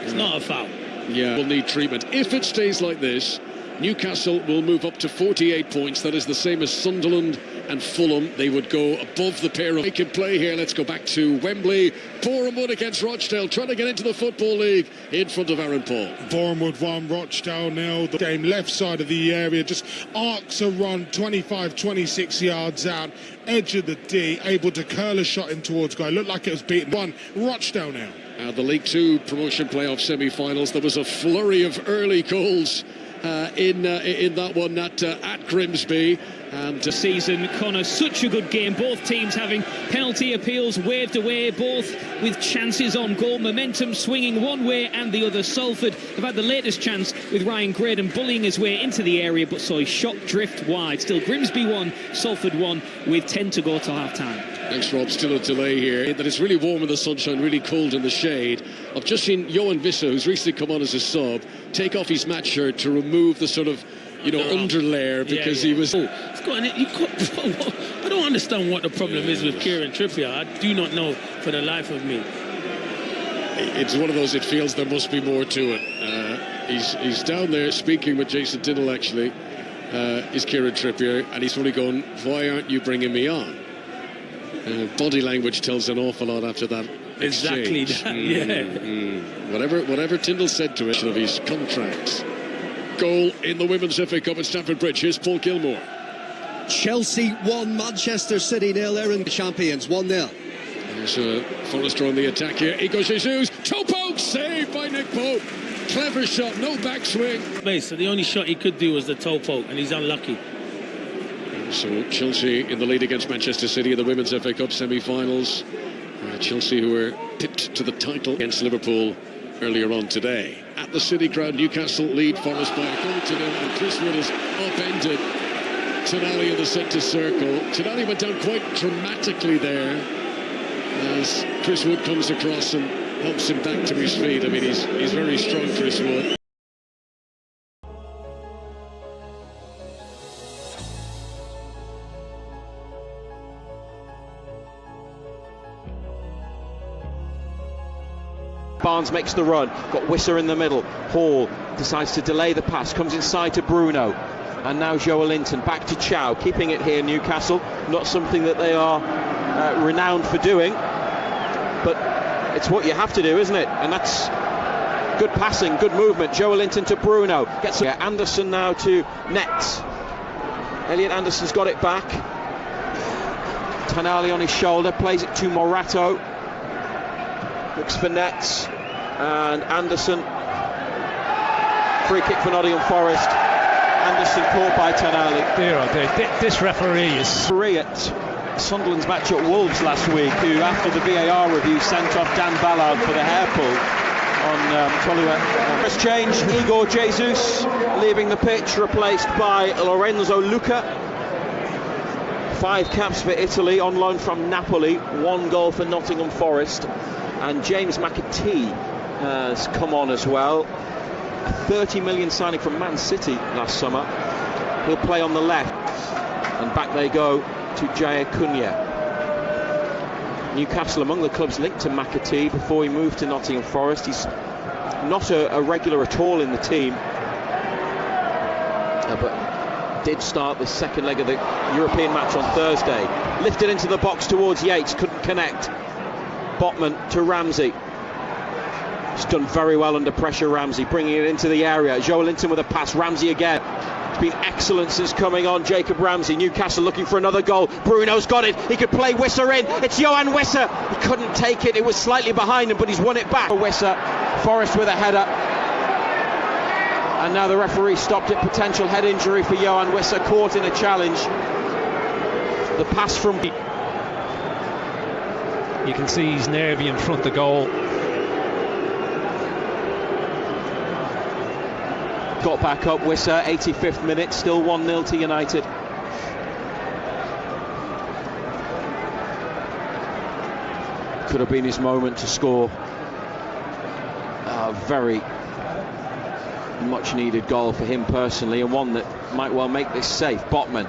It's not a foul. Yeah, will need treatment. If it stays like this, Newcastle will move up to 48 points. That is the same as Sunderland and Fulham. They would go above the pair of... They can play here. Let's go back to Wembley. Bournemouth against Rochdale, trying to get into the Football League in front of Aaron Paul. Bournemouth 1, Rochdale 0. The game left side of the area, just arcs a run 25-26 yards out, edge of the D, able to curl a shot in towards goal. Looked like it was beaten. 1, Rochdale now. The League 2 promotion playoff semi-finals. There was a flurry of early goals in that one at Grimsby. And this season, Connor, such a good game. Both teams having penalty appeals waved away, both with chances on goal, momentum swinging one way and the other. Salford have had the latest chance with Ryan Graydon bullying his way into the area, but saw his shot drift wide. Still Grimsby 1, Salford 1 with 10 to go till half-time. Thanks, Rob. Still a delay here. That it's really warm in the sunshine, really cold in the shade. I've just seen Johan Wissa, who's recently come on as a sub, take off his match shirt to remove the sort of, underlayer because he was... I don't understand what the problem is with Kieran Trippier. I do not know for the life of me. It's one of those, it feels there must be more to it. He's down there speaking with Jason Dinnell, actually, is Kieran Trippier, and he's probably going, why aren't you bringing me on? Body language tells an awful lot after that Exactly exchange. That, Whatever Tyndall said to it of his contracts. Goal in the Women's FA Cup at Stamford Bridge. Here's Paul Gilmore. Chelsea 1, Manchester City 0. Aaron champions 1-0. There's Forrester on the attack here. Igor Jesus, toe poke, saved by Nick Pope. Clever shot, no backswing. So the only shot he could do was the toe poke, and he's unlucky. So Chelsea in the lead against Manchester City in the Women's FA Cup semi-finals. Chelsea, who were tipped to the title against Liverpool earlier on today. At the City Ground, Newcastle lead Forest by a goal to nil, and Chris Wood has upended Tonali in the centre circle. Tonali went down quite dramatically there as Chris Wood comes across and helps him back to his feet. I mean, he's very strong, Chris Wood. Barnes makes the run, got Wissa in the middle. Hall decides to delay the pass, comes inside to Bruno, and now Joe Linton back to Chow, keeping it here. Newcastle, not something that they are renowned for doing, but it's what you have to do, isn't it? And that's good passing, good movement. Joe Linton to Bruno, gets Anderson now to Nets. Elliot Anderson's got it back. Tonali on his shoulder, plays it to Morato. Looks for Nets, and Anderson, free kick for Nottingham Forest. Anderson caught by Tonali. This referee is... At Sunderland's match at Wolves last week, who after the VAR review sent off Dan Ballard for the hair pull on Toluca. First change, Igor Jesus leaving the pitch, replaced by Lorenzo Luca. 5 caps for Italy, on loan from Napoli, 1 goal for Nottingham Forest. And James McAtee has come on as well. A 30 million signing from Man City last summer. He'll play on the left. And back they go to Jaya Cunha. Newcastle among the clubs linked to McAtee before he moved to Nottingham Forest. He's not a regular at all in the team. But did start the second leg of the European match on Thursday. Lifted into the box towards Yates, couldn't connect. Botman to Ramsey. He's done very well under pressure, Ramsey, bringing it into the area. Joe Linton with a pass, Ramsey again. It's been excellent since coming on, Jacob Ramsey. Newcastle looking for another goal. Bruno's got it, he could play Wissa in. It's Johan Wissa, he couldn't take it, it was slightly behind him, but he's won it back. Wissa, Forrest with a header. And now the referee stopped it, potential head injury for Johan Wissa, caught in a challenge. The pass from... You can see he's nervy in front of goal. Got back up, Wissa, 85th minute, still 1-0 to United. Could have been his moment to score a very much needed goal for him personally, and one that might well make this safe. Botman,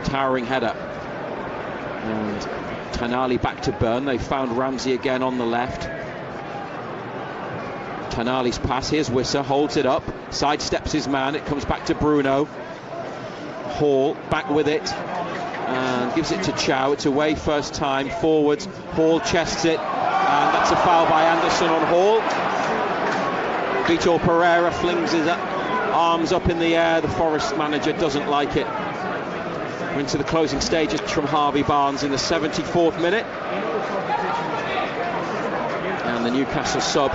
towering header. And Tonali back to Byrne. They found Ramsey again on the left. Tonali's pass, here's Wissa, holds it up, sidesteps his man, it comes back to Bruno. Hall back with it and gives it to Chow. It's away first time, forwards. Hall chests it, and that's a foul by Anderson on Hall. Vitor Pereira flings his arms up in the air. The Forest manager doesn't like it. We're into the closing stages from Harvey Barnes in the 74th minute. And the Newcastle sub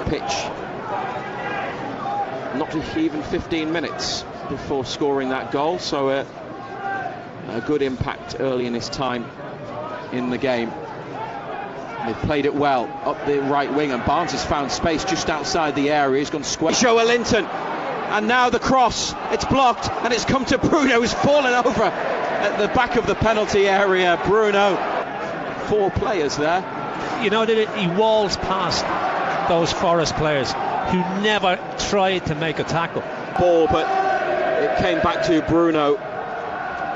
pitch not even 15 minutes before scoring that goal, so a good impact early in his time in the game. They've played it well up the right wing, and Barnes has found space just outside the area. He's gone square. Joelinton, and now the cross. It's blocked, and it's come to Bruno, who's fallen over at the back of the penalty area. Bruno, 4 players there. You know that he walls past those Forest players who never tried to make a tackle. Ball, but it came back to Bruno.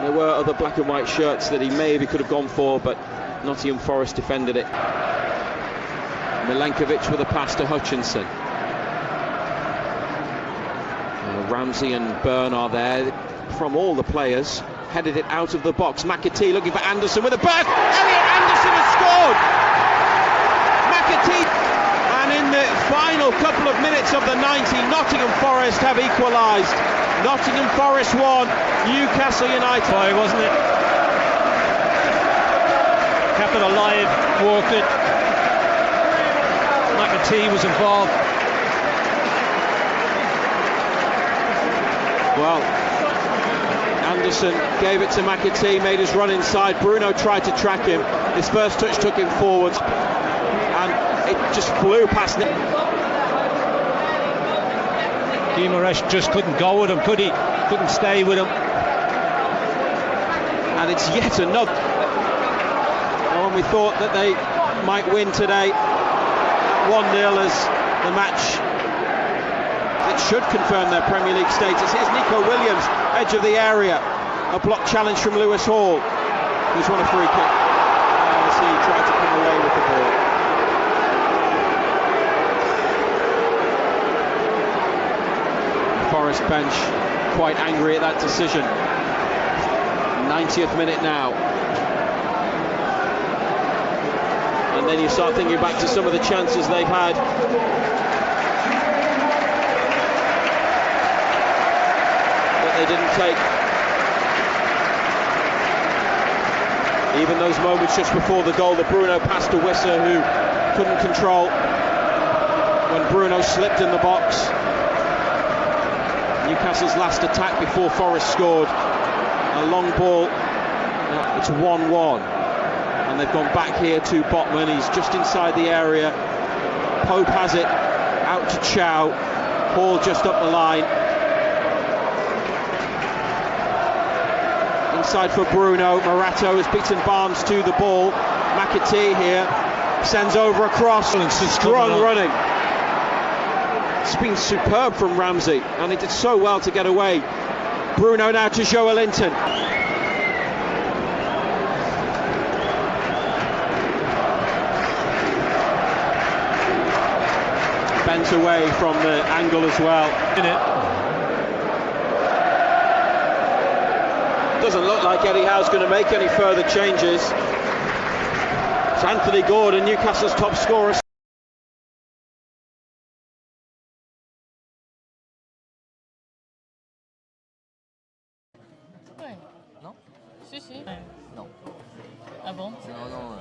There were other black and white shirts that he maybe could have gone for, but Nottingham Forest defended it. Milenkovic with a pass to Hutchinson. Ramsey and Byrne are there from all the players. Headed it out of the box. McAtee looking for Anderson with a burst. Elliot Anderson has scored! McAtee. And in the final couple of minutes of the 90, Nottingham Forest have equalised. Nottingham Forest 1, Newcastle United. Boy, wasn't it? Kept it alive, walked it. McAtee was involved. Well, Anderson gave it to McAtee, made his run inside. Bruno tried to track him. His first touch took him forwards, and it just flew past him. Guimaraes just couldn't go with him, could he? Couldn't stay with him. And it's yet another. And when we thought that they might win today, 1-0 as the match that should confirm their Premier League status. Here's Nico Williams, edge of the area. A block challenge from Lewis Hall, who's won a free kick as he tried to come away with the ball. The Forest bench quite angry at that decision. 90th minute now. And then you start thinking back to some of the chances they've had. They didn't take. Even those moments just before the goal, the Bruno pass to Wisser, who couldn't control when Bruno slipped in the box. Newcastle's last attack before Forest scored. A long ball. It's 1-1. And they've gone back here to Botman. He's just inside the area. Pope has it out to Chow. Hall just up the line. Inside for Bruno. Morato has beaten Barnes to the ball. McAtee here sends over a cross. Strong running. It's been superb from Ramsey, and he did so well to get away. Bruno now to Joelinton. Bent away from the angle as well. Doesn't look like Eddie Howe's going to make any further changes. It's Anthony Gordon, Newcastle's top scorer. Ouais. Non? Si, si. Ouais. Non. Ah bon? Non, non.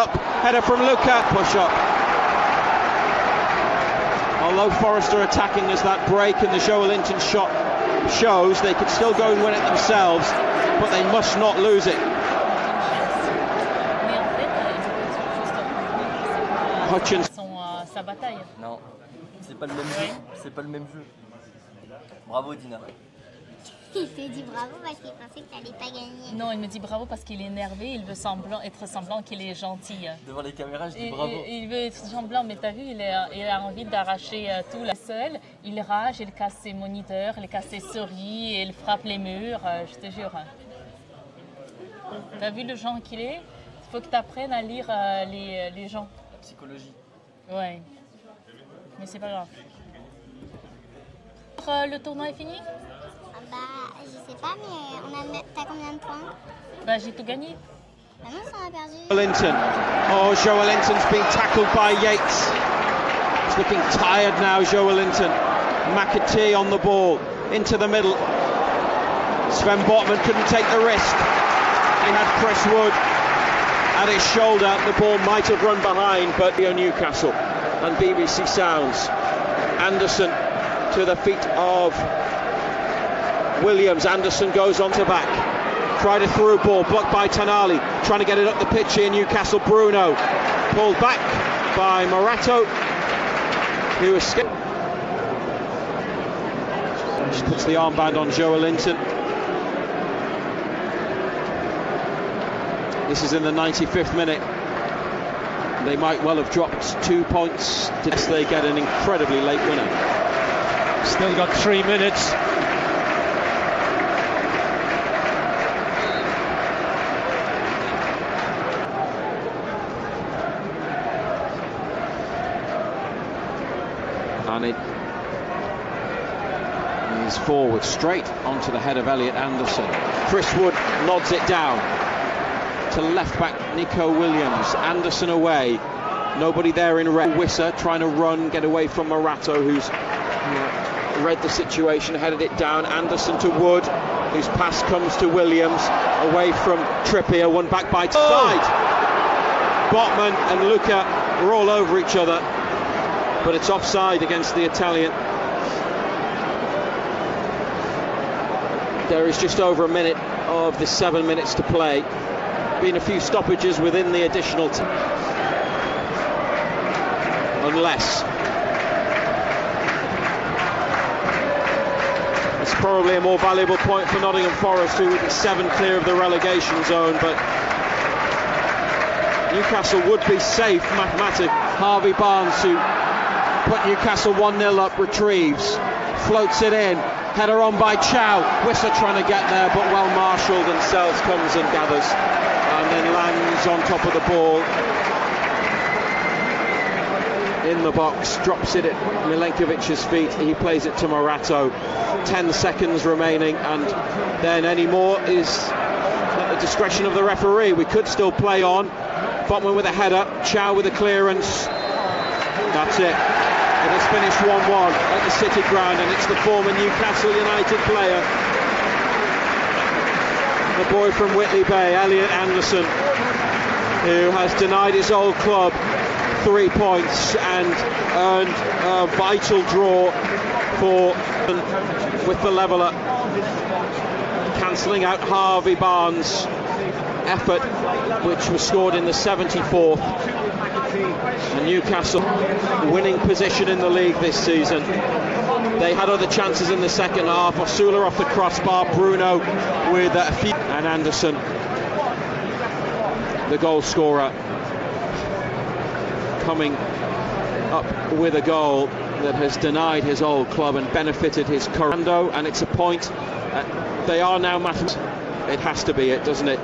Up, header from Luca, push up. Although Forest are attacking as that break and the Joelinton shot shows, they could still go and win it themselves, but they must not lose it. Hutchins. Sa bataille. Non, c'est pas le même jeu. C'est pas le même jeu. Bravo Dina. Il te dit bravo parce qu'il pensait que tu n'allais pas gagner. Non, il me dit bravo parce qu'il est énervé, il veut être semblant qu'il est gentil. Devant les caméras, je dis bravo. Il veut être semblant, mais t'as vu, il a envie d'arracher tout là seul. Il rage, il casse ses moniteurs, il casse ses souris, il frappe les murs, je te jure. T'as vu le genre qu'il est? Il faut que tu apprennes à lire les gens. La psychologie. Ouais, mais c'est pas grave. Le tournoi est fini? Bah, je sais pas, mais t'as combien de points? Bah, j'ai tout gagné. Bah non, ça a perdu. Joelinton. Oh, Joelinton's being tackled by Yates. He's looking tired now, Joelinton. McAtee on the ball, into the middle. Sven Botman couldn't take the risk. He had Chris Wood at his shoulder. The ball might have run behind, but Newcastle and BBC Sounds. Anderson to the feet of Williams. Anderson goes on to back. Tried a through ball, blocked by Tonali. Trying to get it up the pitch here, Newcastle. Bruno pulled back by Morato, who escaped. Just puts the armband on Joelinton. This is in the 95th minute. They might well have dropped 2 points unless they get an incredibly late winner. Still got 3 minutes. And it is forward, straight onto the head of Elliot Anderson. Chris Wood nods it down to left back Nico Williams. Anderson away, nobody there in red. Wisser trying to run, get away from Morato, who's read the situation, headed it down. Anderson to Wood, whose pass comes to Williams, away from Trippier, one back by side. Botman and Luca are all over each other, but it's offside against the Italian. There is just over a minute of the 7 minutes to play. Been a few stoppages within the additional time. Unless it's probably a more valuable point for Nottingham Forest, who would be 7 clear of the relegation zone, but Newcastle would be safe mathematically. Harvey Barnes, who put Newcastle 1-0 up, retrieves, floats it in, header on by Chow. Whistler trying to get there, but well marshalled, and Sells comes and gathers, and then lands on top of the ball in the box, drops it at Milenkovic's feet. He plays it to Morato. 10 seconds remaining, and then any more is at the discretion of the referee. We could still play on. Botman with a header, Chow with a clearance. That's it. It has finished 1-1 at the City Ground, and it's the former Newcastle United player, the boy from Whitley Bay, Elliot Anderson, who has denied his old club 3 points and earned a vital draw with the leveller, cancelling out Harvey Barnes' effort, which was scored in the 74th. And Newcastle winning position in the league this season. They had other chances in the second half. Osula off the crossbar, Bruno with a few, and Anderson, the goal scorer, coming up with a goal that has denied his old club and benefited his current. And it's a point. They are now matters. It has to be it, doesn't it?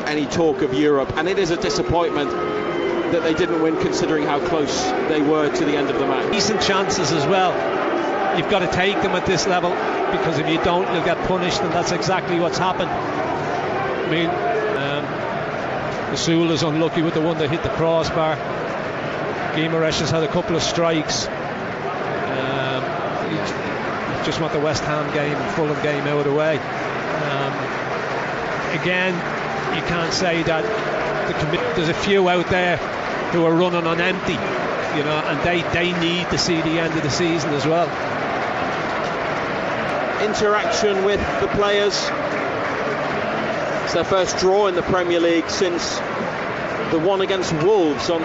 Any talk of Europe, and it is a disappointment that they didn't win, considering how close they were to the end of the match. Decent chances as well. You've got to take them at this level, because if you don't, you'll get punished, and that's exactly what's happened. I mean, Osula's unlucky with the one that hit the crossbar. Guimaraes has had a couple of strikes. Just want the West Ham game, Fulham game out of the way. Again, you can't say that there's a few out there who are running on empty, you know, and they need to see the end of the season as well. Interaction with the players. It's their first draw in the Premier League since the one against Wolves on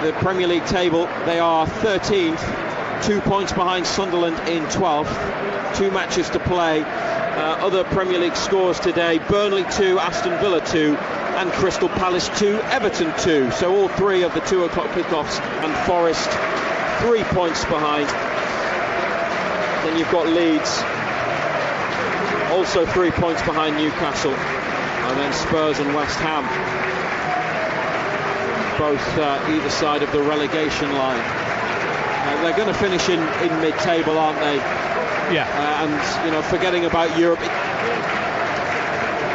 the Premier League table. They are 13th, 2 points behind Sunderland in 12th, 2 matches to play. Other Premier League scores today: Burnley 2, Aston Villa 2, and Crystal Palace 2, Everton 2. So all 3 of the 2 o'clock kickoffs, and Forest 3 points behind. Then you've got Leeds, also 3 points behind Newcastle, and then Spurs and West Ham, both either side of the relegation line. They're going to finish in mid-table, aren't they? And forgetting about Europe.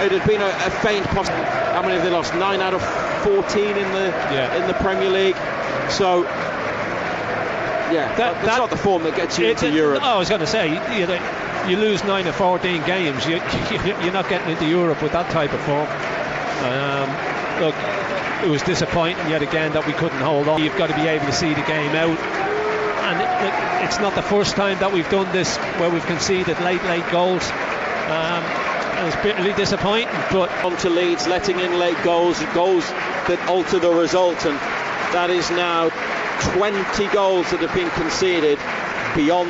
It had been a faint possibility. How many have they lost? 9 out of 14 in the Premier League. So that's not the form that gets you into Europe. I was going to say, you lose 9 of 14 games, you're not getting into Europe with that type of form. Look, it was disappointing yet again that we couldn't hold on. You've got to be able to see the game out, and it's not the first time that we've done this where we've conceded late goals. It was bitterly disappointing, but on to Leeds, letting in late goals that alter the result, and that is now 20 goals that have been conceded beyond